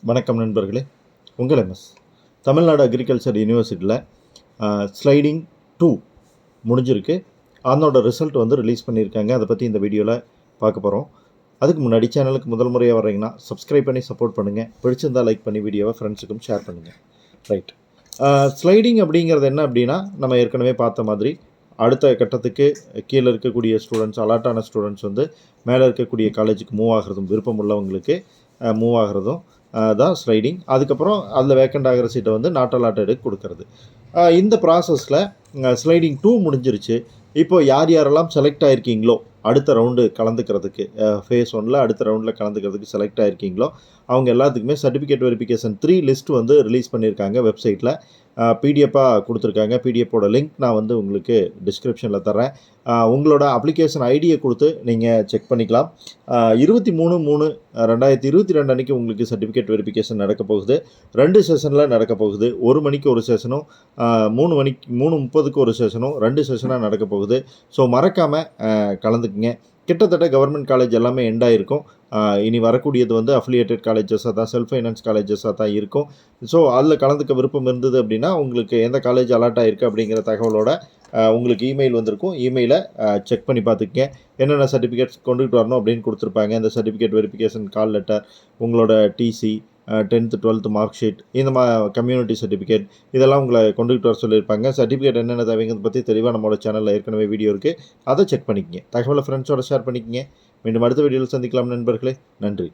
வணக்கம் நண்பர்களே, உங்கள் எம்எஸ் தமிழ்நாடு அக்ரிகல்ச்சர் யூனிவர்சிட்டியில் ஸ்லைடிங் 2 முடிஞ்சிருக்கு. அதனோட ரிசல்ட் வந்து ரிலீஸ் பண்ணியிருக்காங்க. அதை பற்றி இந்த வீடியோவில் பார்க்க போகிறோம். அதுக்கு முன்னாடி சேனலுக்கு முதல் முறையாக வர்றீங்கன்னா சப்ஸ்கிரைப் பண்ணி சப்போர்ட் பண்ணுங்கள். பிடிச்சிருந்தால் லைக் பண்ணி வீடியோவை ஃப்ரெண்ட்ஸுக்கும் ஷேர் பண்ணுங்கள். ரைட், ஸ்லைடிங் அப்படிங்கிறது என்ன அப்படின்னா, நம்ம ஏற்கனவே பார்த்த மாதிரி அடுத்த கட்டத்துக்கு கீழே இருக்கக்கூடிய ஸ்டூடெண்ட்ஸ், அலாட்டான ஸ்டூடெண்ட்ஸ் வந்து மேலே இருக்கக்கூடிய காலேஜுக்கு மூவ் ஆகிறதும், விருப்பம் உள்ளவங்களுக்கு மூவ் ஆகிறதும் தான் ஸ்லைடிங். அதுக்கப்புறம் அதில் வேக்கண்ட் ஆகிற சீட்டை வந்து நாட் அலாட்டடுக்கு கொடுக்கறது. இந்த ப்ராசஸில் ஸ்லைடிங் 2 முடிஞ்சிருச்சு. இப்போ யார் யாரெல்லாம் செலக்ட் ஆகிருக்கீங்களோ அடுத்த ரவுண்டு கலந்துக்கிறதுக்கு, ஃபேஸ் 1ல் அடுத்த ரவுண்டில் கலந்துக்கிறதுக்கு செலக்ட் ஆகிருக்கீங்களோ அவங்க எல்லாத்துக்குமே சர்டிஃபிகேட் வெரிஃபிகேஷன் 3 லிஸ்ட் வந்து ரிலீஸ் பண்ணியிருக்காங்க. வெப்சைட்டில் பிடிஎஃப்பாக கொடுத்துருக்காங்க. பிடிஎஃப்போட லிங்க் நான் வந்து உங்களுக்கு டிஸ்கிரிப்ஷனில் தரேன். உங்களோட அப்ளிகேஷன் ஐடியை கொடுத்து நீங்கள் செக் பண்ணிக்கலாம். 23/3/2022 அன்றைக்கி உங்களுக்கு சர்டிஃபிகேட் வெரிஃபிகேஷன் நடக்க போகுது. 2 செஷனில் நடக்க போகுது. 1 மணிக்கு ஒரு செஷனும் 3:30க்கு ஒரு செஷனும் 2 செஷனாக நடக்க போகுது. ஸோ மறக்காமல் கலந்துக்குங்க. கிட்டத்தட்ட கவர்மெண்ட் காலேஜ் எல்லாமே எண்ட் ஆகிருக்கும். இனி வரக்கூடியது வந்து அஃபிலியேட்டட் காலேஜஸாக தான், செல்ஃப் ஃபைனான்ஸ் காலேஜஸாக தான் இருக்கும். ஸோ அதில் கலந்துக்க விருப்பம் இருந்தது அப்படின்னா உங்களுக்கு எந்த காலேஜ் அலாட் ஆகிருக்கு அப்படிங்கிற தகவலோட உங்களுக்கு இமெயில் வந்திருக்கும். இமெயிலை செக் பண்ணி பார்த்துக்கங்க. என்னென்ன சர்டிஃபிகேட்ஸ் கொண்டுகிட்டு வரணும் அப்படின்னு கொடுத்துருப்பாங்க. இந்த சர்டிஃபிகேட் வெரிஃபிகேஷன் கால் லெட்டர், உங்களோட TC, 10th 12th mark sheet, இந்த கம்யூனிட்டி சர்டிஃபிகேட், இதெல்லாம் உங்களை கொண்டுகிட்டு வர சொல்லியிருப்பாங்க. சர்டிஃபிகேட் என்னென்ன தேவைங்கிறத பற்றி தெளிவாக நம்மளோட சேனலில் ஏற்கனவே வீடியோ இருக்குது. அதை செக் பண்ணிக்கங்க. தகவலை ஃப்ரெண்ட்ஸோட ஷேர் பண்ணிக்கங்க. மீண்டும் அடுத்த வீடியோவில் சந்திக்கலாம் நண்பர்களே. நன்றி.